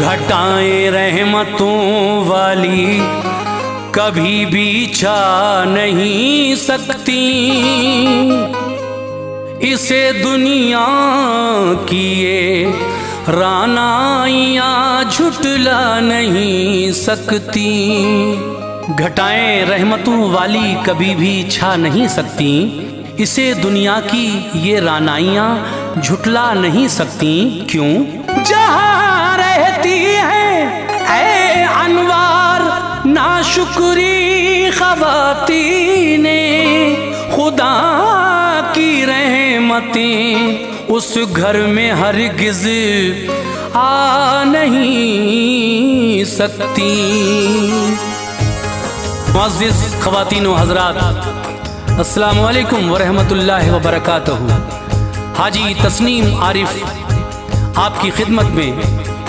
घटाएं रहमतों वाली कभी भी छा नहीं सकती, इसे दुनिया की ये रानाइयाँ झुटला नहीं सकती। घटाएं रहमतों वाली कभी भी छा नहीं सकती, इसे दुनिया की ये रानाइयाँ झुटला नहीं सकती। क्यों? जहाँ रहती है ऐ अनवार नाशुक्री ख़वातीने, खुदा की रहमतें उस घर में हरगिज़ आ नहीं सकती। मुअज़्ज़िज़ ख़वातीन व हज़रात, अस्सलामु अलैकुम व रहमतुल्लाहि व बरकातहू। हाजी तस्नीम आरिफ आपकी खिदमत में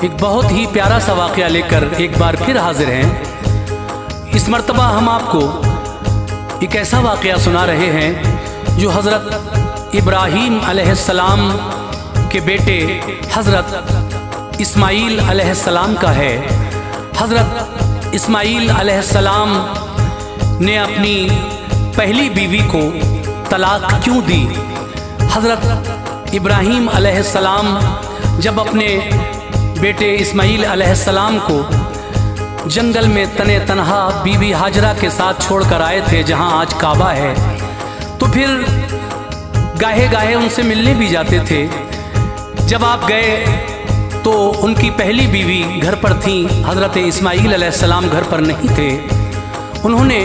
एक बहुत ही प्यारा सा वाक़या लेकर एक बार फिर हाजिर हैं। इस मर्तबा हम आपको एक ऐसा वाक़या सुना रहे हैं जो हज़रत इब्राहीम अलैहिस्सलाम के बेटे हज़रत इस्माईल अलैहिस्सलाम का है। हज़रत इस्माईल अलैहिस्सलाम ने अपनी पहली बीवी को तलाक क्यों दी? हज़रत इब्राहीम अलैहिस्सलाम जब अपने बेटे इस्माईल अलैहिस्सलाम को जंगल में तने तनहा बीबी हाजरा के साथ छोड़कर आए थे, जहां आज काबा है, तो फिर गाहे गाहे उनसे मिलने भी जाते थे। जब आप गए तो उनकी पहली बीवी घर पर थी, हज़रत इस्माईल अलैहिस्सलाम घर पर नहीं थे। उन्होंने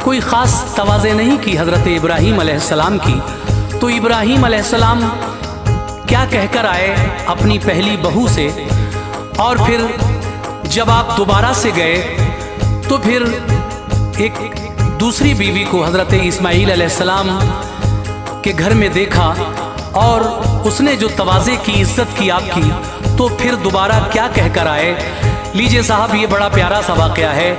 कोई ख़ास तवाज़े नहीं की हज़रत इब्राहीम अलैहिस्सलाम की। तो इब्राहीम अलैहिस्सलाम क्या कहकर आए अपनी पहली बहू से, और फिर जब आप दोबारा से गए तो फिर एक दूसरी बीवी को हज़रत इस्माईल अलैहिस्सलाम के घर में देखा, और उसने जो तवाज़े की, इज़्ज़त की आपकी, तो फिर दोबारा क्या कहकर आए। लीजिए साहब, ये बड़ा प्यारा सा वाक़या है।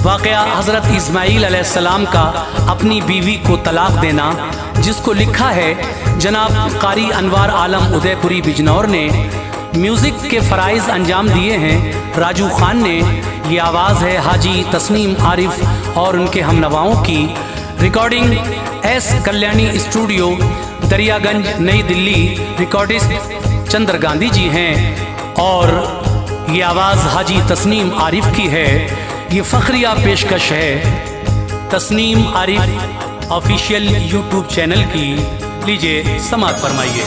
वाक़या हज़रत इस्माईल अलैहिस्सलाम का अपनी बीवी को तलाक देना, जिसको लिखा है जनाब कारी अनवार आलम उदयपुरी बिजनौर ने। म्यूज़िक के फ़राइज़ अंजाम दिए हैं राजू खान ने। ये आवाज़ है हाजी तस्नीम आरिफ और उनके हमनवाओं की। Recording S Kalyani studio, Daryaganj, नई दिल्ली। रिकॉर्डिस्ट चंद्र गांधी जी हैं और ये आवाज़ हाजी तस्नीम आरिफ की है। ये फ़ख्रिया पेशकश है Tasneem Arif official YouTube channel की। लीजिए समाअत फरमाइए।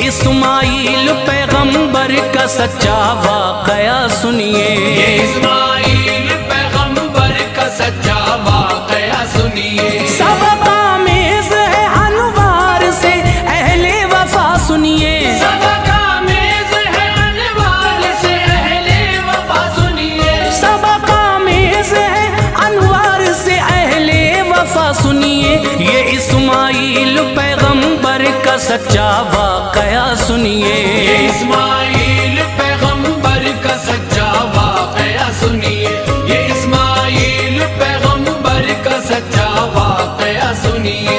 इस्माईल पैगंबर का सच्चा वाक़या सुनिए। ये इस्माईल पैगंबर का सच्चा वाक़या सुनिए। सबक आमेज़ है अनवार से अहले वफा सुनिए। सबक आमेज़ है अनवार से अहले वफा सुनिए। सबक आमेज़ है अनवार से अहले वफा सुनिए। ये इस्माईल पैगंबर का सच्चा वाक़या सुनिए। ये इस्माईल पैगंबर का सच्चा वाक़या सुनिए। ये इस्माईल पैगंबर का सच्चा वाक़या सुनिए।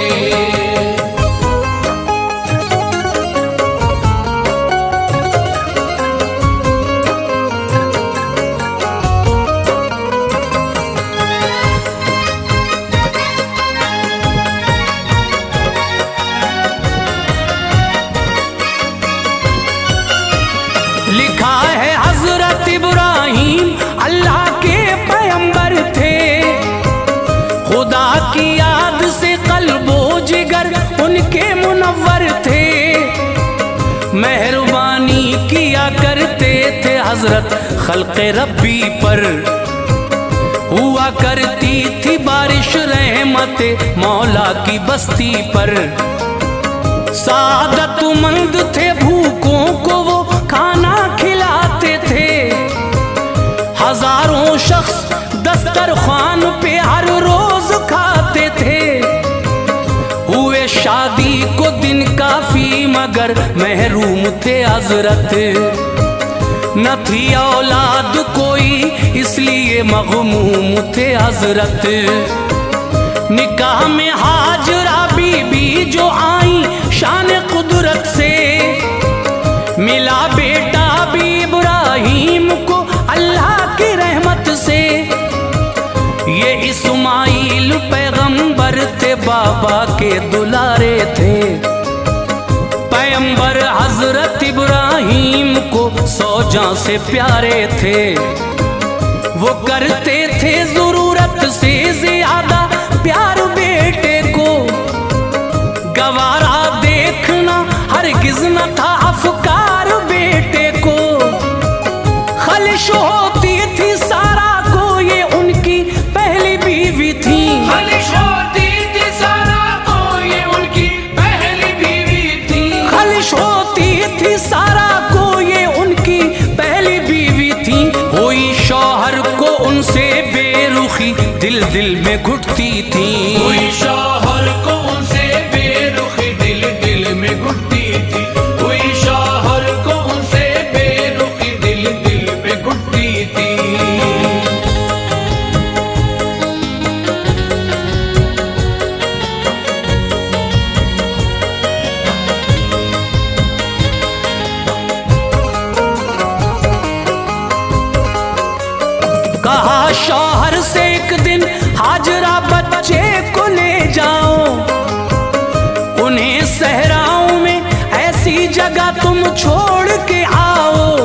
लिखा है हज़रत इब्राहीम अल्लाह के पैगंबर थे, खुदा की याद से क़ल्बो जिगर उनके मुनव्वर थे। मेहरबानी किया करते थे हज़रत खल्क़े रब्बी पर, हुआ करती थी बारिश रहमते मौला की बस्ती पर। सादतमंद थे, भूखों को वो खाना खिलाते थे। हजारों शख्स दस्तरखान पे हर रोज खाते थे। हुए शादी को दिन काफी मगर महरूम थे हजरत। न थी औलाद कोई इसलिए मगमूम थे हजरत। निकाह में हाजरा बीबी जो आई शान कुदरत से। मिला बेटा भी इब्राहीम को अल्लाह की रहमत से। ये इस्माइल पैगंबर थे, बाबा के दुलारे थे। पैगंबर हजरत इब्राहीम को सौजा से प्यारे थे। वो करते थे जरूरत से ज्यादा प्यार बेटे को। गवारा देखना हरगिज न था अफकार बेटे को। खलिश होती थी सारा को, ये उनकी पहली बीवी थी। खलिश होती थी सारा को, ये उनकी पहली बीवी थी। खलिश होती थी सारा को, ये उनकी पहली बीवी थी। हुई शौहर को उनसे बेरुखी, दिल दिल में घुटती थी। हुई शौहर को उनसे बेरुखी, दिल दिल में घुटती थी। हुई शौहर को उनसे बेरुखी, दिल दिल में घुटती थी। कहा शौहर से एक दिन हाजरा बच्चे को ले जाओ। उन्हें सहराओं में ऐसी जगह तुम छोड़ के आओ,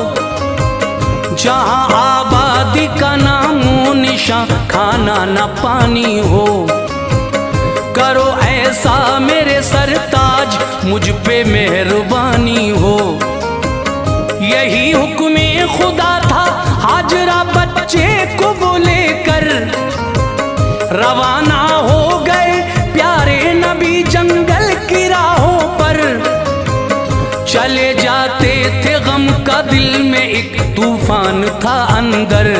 जहां आबादी का नामो निशान, खाना न पानी हो। करो ऐसा मेरे सरताज, मुझ पे मेहरबानी हो। यही हुक्मे खुदा था, हाजरा बच्चे को बोले कर रवाना हो गए प्यारे नबी जंगल की राहों पर। चले जाते थे गम का दिल में एक तूफान था अंदर।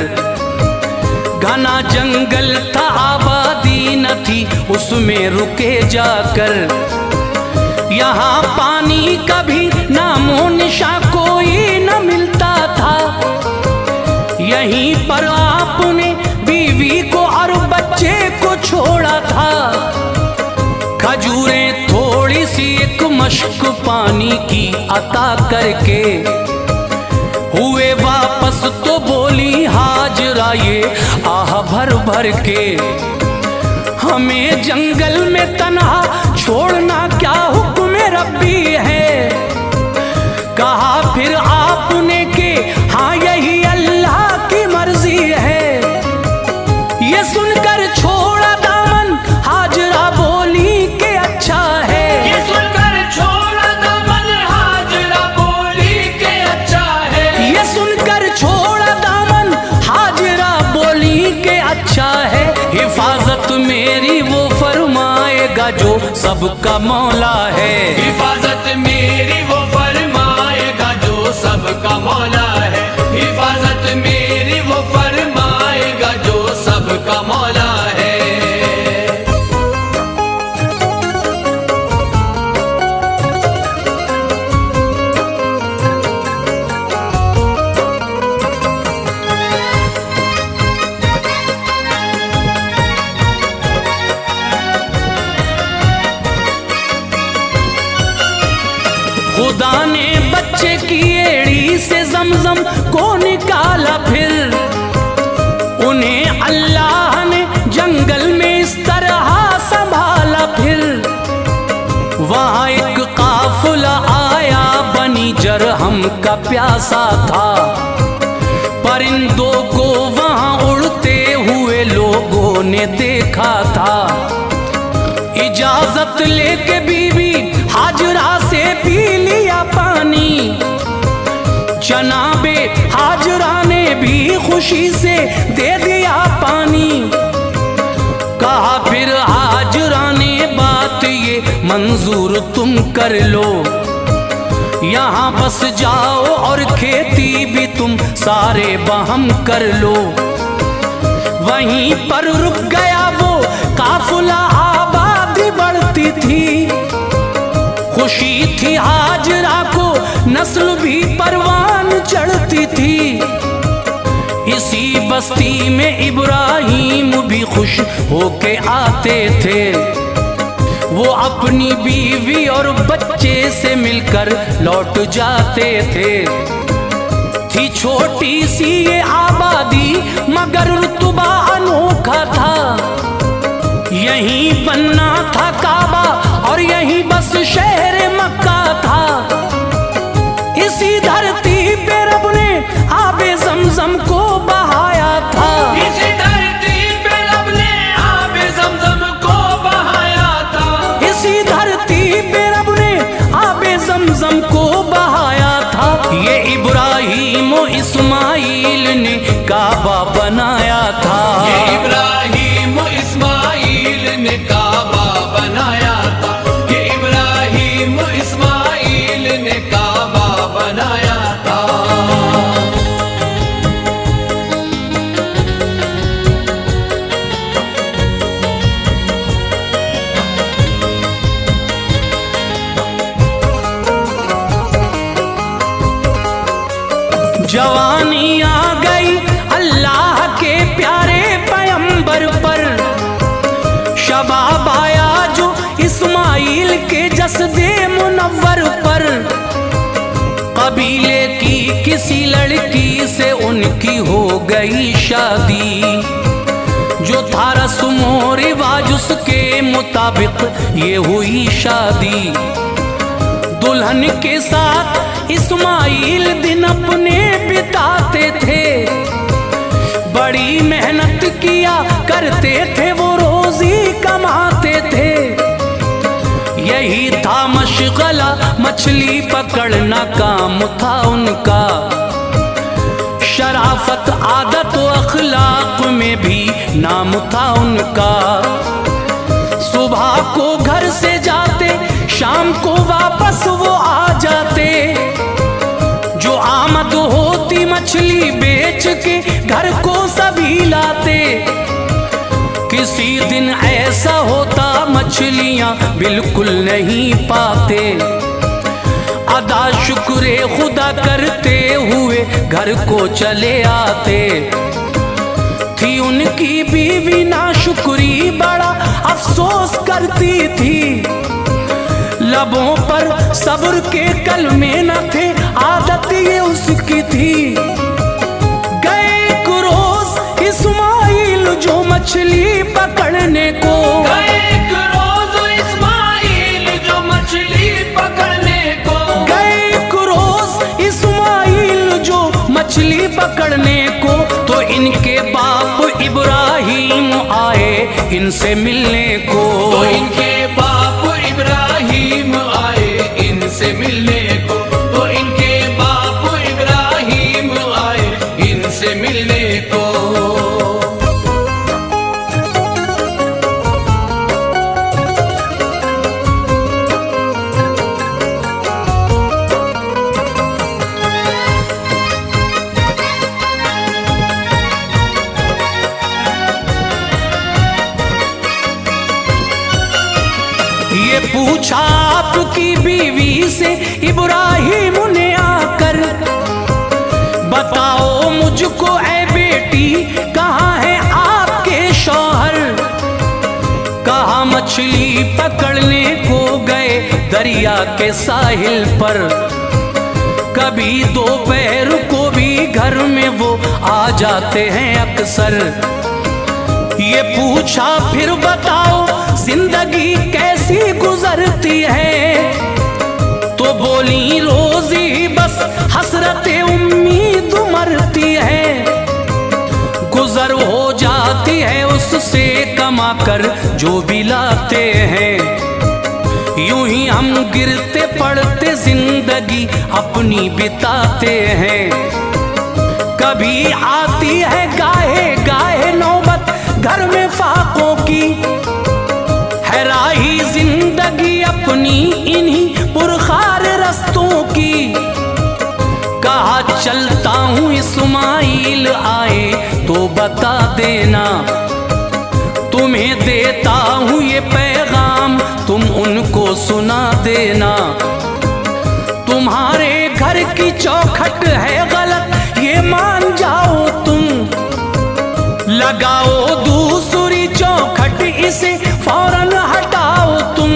घना जंगल था आबादी न थी उसमें रुके जाकर। यहाँ पानी का भी नामो निशा कोई न मिलता था। यहीं पर आपने बीवी को और बच्चे को छोड़ा था। खजूरें थोड़ी सी एक मश्क पानी की अता करके हुए वापस, तो बोली हाजरा ये आह भर भर के। हमें जंगल में तन्हा छोड़ना क्या हुक्म रब्बी है। कहा फिर आपने के हाँ यही अल्लाह की मर्जी है। ये सुनकर छोड़ा दामन, हाजरा बोली के अच्छा है। ये सुनकर छोड़ा दामन, हाजरा बोली के अच्छा है। ये सुनकर छोड़ा दामन, हाजरा बोली के अच्छा है। हिफाजत मेरी वो फरमाएगा जो सबका मौला है। हिफाजत मेरी वो फरमाएगा जो सबका मौला है। हिफाजत मेरी वो फरमाएगा जो सबका मौला है। खुदा ने बच्चे की एड़ी से जमजम को निकाला। फिर उन्हें अल्लाह ने जंगल में इस तरह संभाला। फिर वहां एक काफिला आया, बनी जरहम का प्यासा था। परिंदों को वहां उड़ते हुए लोगों ने देखा था। इजाजत लेके बीबी हाजरा से पी लिया पानी। जनाबे हाजरा ने भी खुशी से दे दिया पानी। कहा फिर हाजरा ने बात ये मंजूर तुम कर लो, यहाँ बस जाओ और खेती भी तुम सारे बहम कर लो। वहीं पर रुक गया वो काफिला, आबादी बढ़ती थी। खुशी थी हाजरा को, नस्ल भी परवान चढ़ती थी। इसी बस्ती में इब्राहिम भी खुश होके आते थे। वो अपनी बीवी और बच्चे से मिलकर लौट जाते थे। थी छोटी सी ये आबादी मगर रुतबा अनोखा था। यहीं बनना था काबा और यहीं बस शहर मक्का था। इसी धरती पे रब ने आबे ज़मज़म को बहाया था। इसी धरती पे रब ने आबे ज़मज़म को बहाया था। इसी धरती पे रब ने आबे ज़मज़म को बहाया था। ये इब्राहिम और इस्माइल ने काबा बनाया था। ये इब्राहिम इस्माइल ने काबा बनाया था। ये इब्राहिम इस्माइल ने काबा बनाया था। जवानी आ गई अल्लाह के प्यारे पैगंबर पर। शबाब आया जो इस्माइल के जसदे मुनव्वर पर। कबीले की किसी लड़की से उनकी हो गई शादी। जो था रस्मो रिवाज उसके मुताबिक ये हुई शादी। दुल्हन के साथ इस्माइल दिन अपने बिताते थे। बड़ी मेहनत किया करते थे, वो रोजी कमाते थे। यही था मशगला, मछली पकड़ना काम था उनका। शराफत आदत व अखलाक में भी नाम था उनका। सुबह को घर से जाते, शाम को वापस वो आ जाते। जो आमद होती मछली बेच के घर को सभी लाते। किसी दिन ऐसा होता मछलियां बिल्कुल नहीं पाते। अदा शुक्रे खुदा करते हुए घर को चले आते। थी उनकी बीवी नाशुक्री, बड़ा अफसोस करती थी। लबों पर सब्र के कलमे न थे, आदत ये उसकी थी। गए एक रोज इस्माइल जो मछली पकड़ने को। गए एक रोज इस्माइल जो मछली पकड़ने को। गए एक रोज इस्माइल जो मछली पकड़ने को। तो इनके बाप इब्राहिम आए इनसे मिलने को। तो इनके बाप इब्राहिम आए इनसे मिलने को। तो इनके बाप इब्राहिम आए इनसे मिलने को। ये पूछा आपकी बीवी से इब्राहिम ने आकर। बताओ मुझको ऐ बेटी, कहाँ है आपके शौहर। कहा मछली पकड़ने को गए दरिया के साहिल पर। कभी दोपहर को भी घर में वो आ जाते हैं अक्सर। ये पूछा फिर बताओ जिंदगी कैसी गुजरती है। तो बोली रोजी बस हसरते उम्मीद मरती है। गुजर हो जाती है उससे कमा कर जो भी लाते हैं। यूं ही हम गिरते पड़ते जिंदगी अपनी बिताते हैं। कभी आती है गाहे गाहे नौबत अपनी इन्हीं पुरखार रस्तों की। कहा चलता हूँ इस्माइल आए तो बता देना, तुम्हें देता हूँ ये पैगाम तुम उनको सुना देना। तुम्हारे घर की चौखट है गलत ये मान जाओ तुम, लगाओ दूसरी चौखट इसे फौरन हटाओ तुम।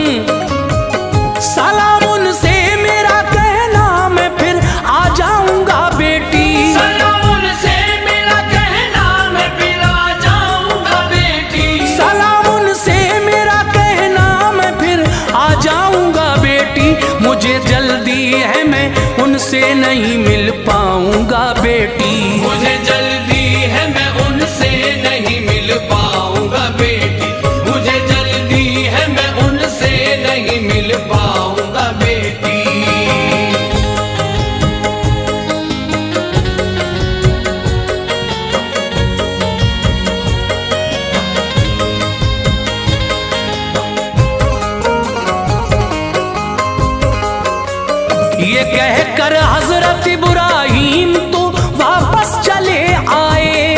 सलाम उनसे मेरा कहना मैं फिर आ जाऊंगा बेटी, सलाम उनसे मेरा कहना मैं फिर आ जाऊंगा बेटी, सलाम उनसे मेरा कहना मैं फिर आ जाऊंगा बेटी। मुझे जल्दी है मैं उनसे नहीं मिल पाऊंगा बेटी, मुझे जल्दी है मैं उनसे नहीं मिल पाऊंगा बेटी, मुझे जल्दी है मैं उनसे नहीं मिल पाऊंगा बेटी। ये कहकर हजरत इब्राहिम तो वापस चले आए।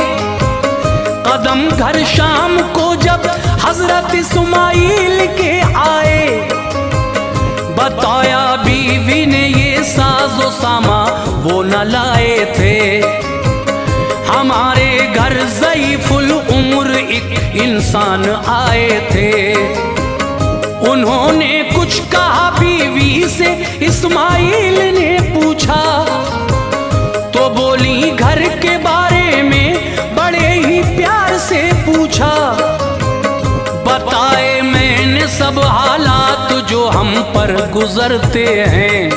कदम घर शाम को जब हजरत इस्माइल के आए, बताया बीवी ने ये साजो सामा वो न लाए थे। हमारे घर ज़ईफुल उम्र एक इंसान आए थे। उन्होंने कुछ कहा बीवी से, इस्माइल ने पूछा तो बोली घर के बारे में बड़े ही प्यार से पूछा। बताए मैंने सब हालात जो हम पर गुजरते हैं,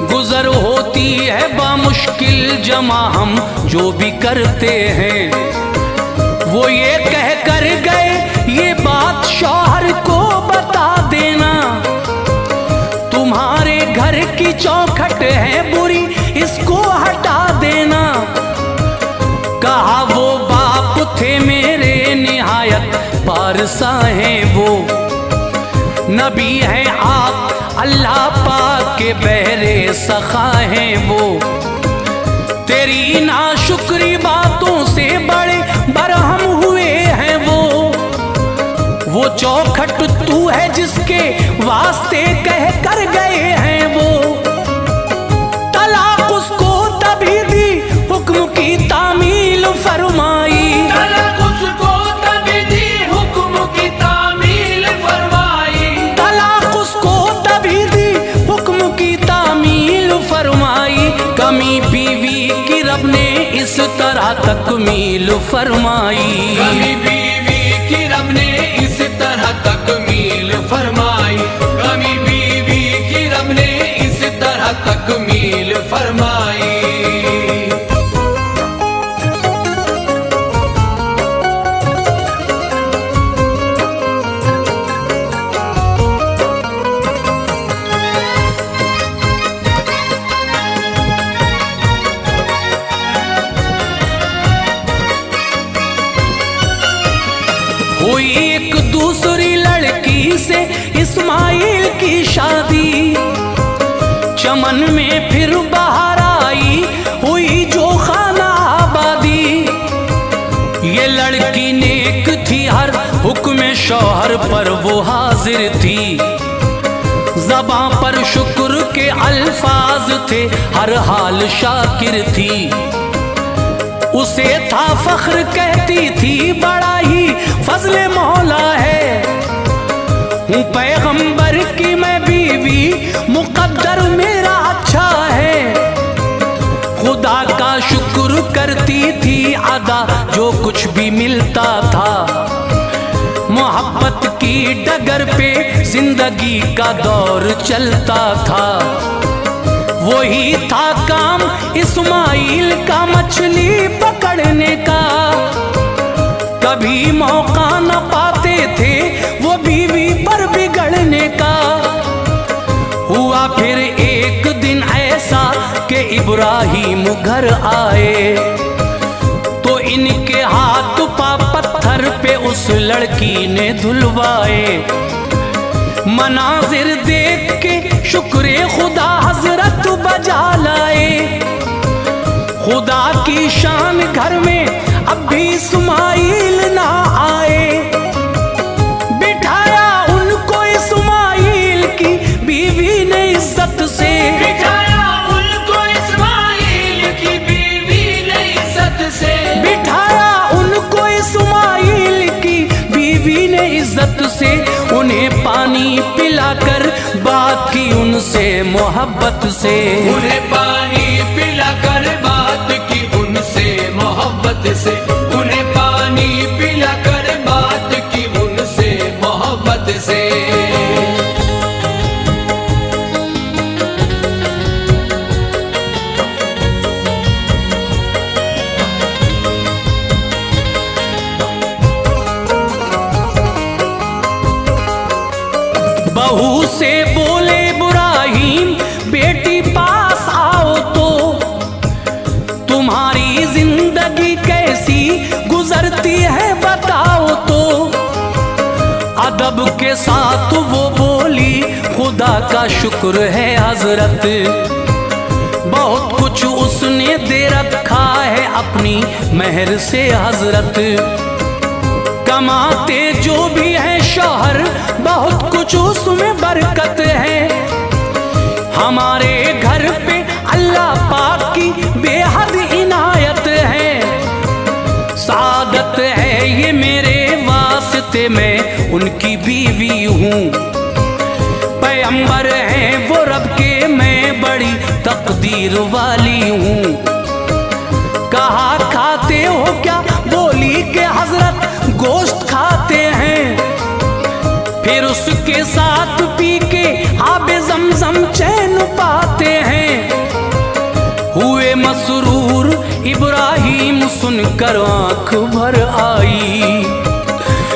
गुजर होती है बामुश्किल जमा हम जो भी करते हैं। वो ये कह कर गए ये बात शौहर को बता देना, तुम्हारे घर की चौखट है बुरी इसको हटा देना। कहा वो बाप थे मेरे निहायत पारसा हैं वो, नबी हैं आप अल्लाह पाक के बहरे सखा हैं वो। तेरी नाशुक्री बातों से बड़े बरहम हुए हैं वो चौखट तू है जिसके वास्ते कह कर गए हैं वो। तलाक उसको तभी दी हुक्म की तामील फरमाई, तलाक उसको तभी दी हुक्म की तामील फरमाई, तलाक उसको तभी दी हुक्म की तामील फरमाई। कमी बीवी की रब ने इस तरह तकमील फरमाई, कमी बीवी की रब ने इस तरह तकमील फरमाई, कमी बीवी की रब ने इस तरह तकमील फरमाई। हुई एक दूसरी लड़की से इस्माइल की शादी, चमन में फिर बाहर आई हुई जो खाना आबादी। ये लड़की नेक थी हर हुक्म शौहर पर वो हाजिर थी, ज़बां पर शुक्र के अल्फाज थे हर हाल शाकिर थी। उसे था फख्र कहती थी बड़ा ही फजले मौला है, हूँ पैगंबर की मैं बीवी मुकद्दर मेरा अच्छा है। खुदा का शुक्र करती थी अदा जो कुछ भी मिलता था, मोहब्बत की डगर पे जिंदगी का दौर चलता था। वही था काम इस्माइल का मछली पकड़ने का, कभी मौका न पाते थे वो बीवी पर बिगड़ने का। हुआ फिर एक दिन ऐसा कि इब्राहिम घर आए, तो इनके हाथ पा पत्थर पे उस लड़की ने धुलवाए। मनाजिर देख के शुक्र खुदा हजरत बजा लाए। खुदा की शान घर में अब भी इस्माइल ना आए। बिठाया उनको इस्माइल की बीवी ने इज्जत से, बिठाया उनको इस्माइल की बीवी ने इज्जत से, बिठाया उनको इस्माइल की बीवी ने इज्जत से। उन्हें पानी पिलाकर बात की उनसे मोहब्बत से, उन्हें पानी पिलाकर बात की उनसे मोहब्बत से, उन्हें पानी पिलाकर बात की उनसे मोहब्बत से। बहू से बोले इब्राहीम बेटी पास आओ तो, तुम्हारी जिंदगी कैसी गुजरती है बताओ तो। अदब के साथ वो बोली खुदा का शुक्र है हजरत, बहुत कुछ उसने दे रखा है अपनी मेहर से हजरत। कमाते जो भी है शौहर बहुत कुछ उसमें बरकत है। हमारे घर पे अल्लाह पाक की बेहद इनायत है। सादत है ये मेरे वास्ते, मैं उनकी बीवी हूँ। पैगंबर हैं वो रब के, मैं बड़ी तकदीर वाली हूँ। कहा खाते हो क्या, बोली के हजरत गोश्त खाते हैं। फिर उसके साथ पी के आबे ज़मज़म चैन पाते हैं। हुए मसरूर इब्राहीम सुनकर आंख भर आई।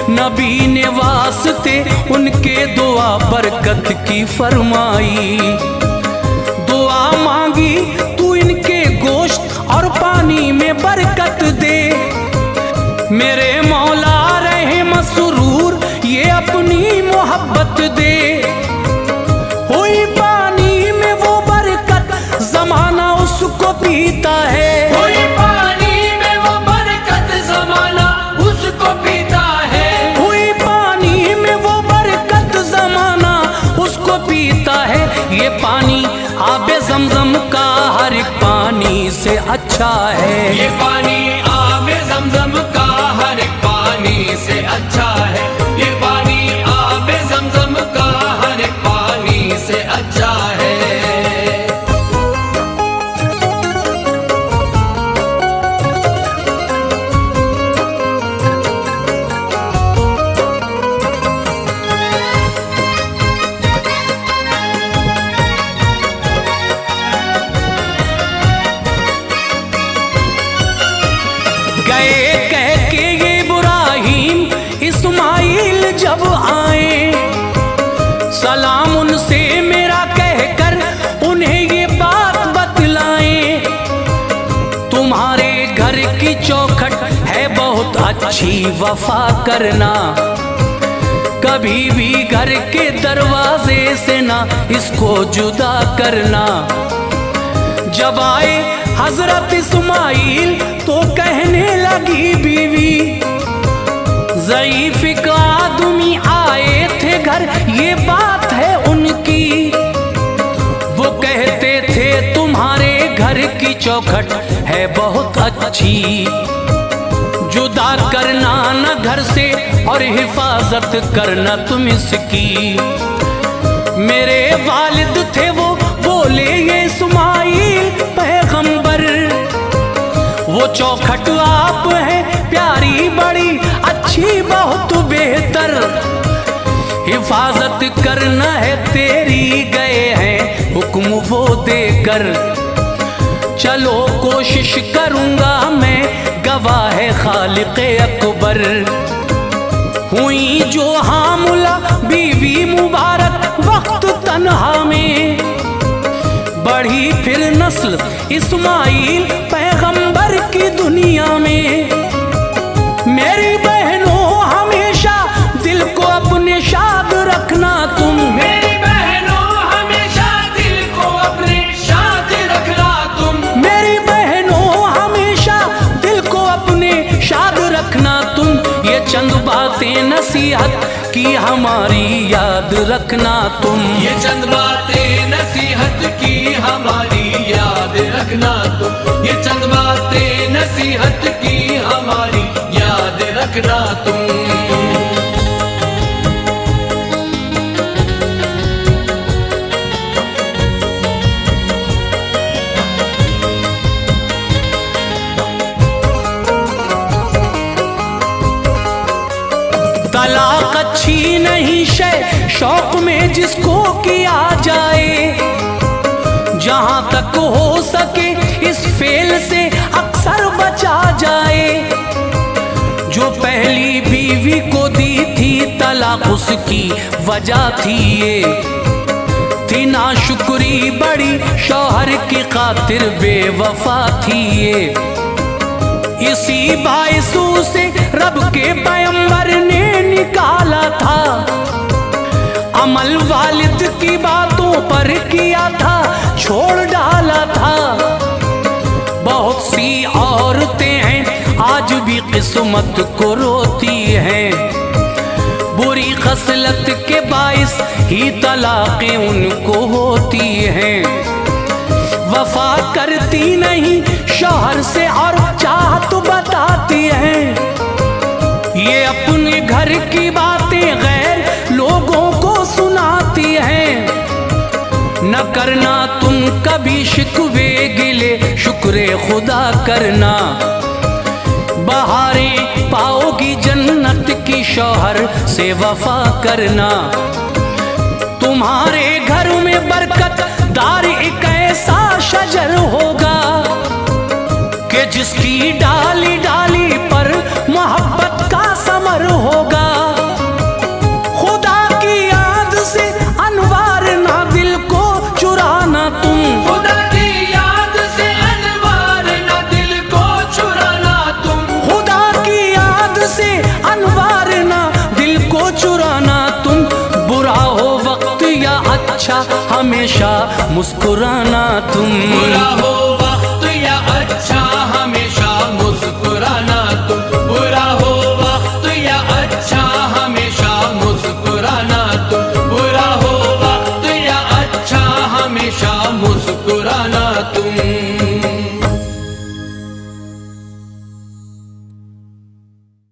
नबी ने वास्ते उनके दुआ बरकत की फरमाई। दुआ मांगी तू इनके गोश्त और पानी में बरकत दे। मेरे मौला रहे मसरूर ये अपनी मोहब्बत दे। हुई पानी में वो बरकत जमाना उसको पीता है। हुई पानी में वो बरकत जमाना उसको पीता है। हुई पानी में वो बरकत जमाना उसको पीता है। ये पानी आबे ज़मज़म का हर एक पानी से अच्छा है। ये पानी आबे ज़मज़म का हर एक पानी से अच्छा है। ये पानी आबे ज़मज़म का हर एक पानी से अच्छा है। गए कह के ये इब्राहीम इस्माइल जब आए, सलाम उनसे मेरा कहकर उन्हें ये बात बतलाएं। तुम्हारे घर की चौखट है बहुत अच्छी, वफा करना। कभी भी घर के दरवाजे से ना इसको जुदा करना। जब आए हजरत इस्माइल तो कहने लगी बीवी, ज़ईफ़ एक आदमी आए थे घर, ये बात है उनकी। वो कहते थे तुम्हारे घर की चौखट है बहुत अच्छी, जुदा करना न घर से और हिफाजत करना तुम इसकी। मेरे वालिद थे वो बोले ये इस्माइल पैगंबर, वो चौखट आप हैं प्यारी बड़ी अच्छी बहुत बेहतर। हिफाजत करना है तेरी गए हैं हुक्म वो देकर। चलो कोशिश करूंगा मैं गवाह खालिक़े अकबर। हुई जो हामुला बीवी मुबारक वक्त तन्हा में, बढ़ी फिर नस्ल इस्माइल पैगंबर की दुनिया में। मेरी बहनों हमेशा दिल को अपने शाद रखना तुम, बातें नसीहत की हमारी याद रखना तुम। ये चंद बातें नसीहत की हमारी याद रखना तुम। ये चंद बातें नसीहत की हमारी याद रखना तुम। तलाक अच्छी नहीं शय शौक में जिसको किया जाए, जहां तक हो सके इस फेल से अक्सर बचा जाए। जो पहली बीवी को दी थी तलाक उसकी वजह थी ये, थी नाशुक्री बड़ी शौहर की खातिर बेवफा थी ये। इसी बायसू से रब के पैगंबर ने निकाला था, अमल वालिद की बातों पर किया था, छोड़ डाला था। बहुत सी औरतें हैं आज भी किस्मत को रोती हैं, बुरी खसलत के बाइस ही तलाक़ें उनको होती हैं। वफा करती नहीं शौहर से और चाहत बताती हैं, ये अपने घर की बातें गैर लोगों को सुनाती हैं। न करना तुम कभी शिकवे गिले, शुक्र खुदा करना। बहारें पाओगी जन्नत की शौहर से वफा करना। तुम्हारे घर में बरकत दार एक ऐसा शजर होगा कि जिसकी डाली डाली पर मोहब्बत का समर होगा। खुदा की याद से अनवार ना दिल को चुराना तुम। खुदा की याद से अनवार ना दिल को चुराना तुम। खुदा की याद से अनवार ना दिल को चुराना तुम। बुरा हो वक्त या अच्छा हमेशा मुस्कुराना तुम। बुरा हो वक्त या अच्छा हमेशा मुस्कुराना तुम। बुरा हो वक्त या अच्छा हमेशा मुस्कुराना तुम। बुरा हो वक्त या अच्छा हमेशा मुस्कुराना तुम।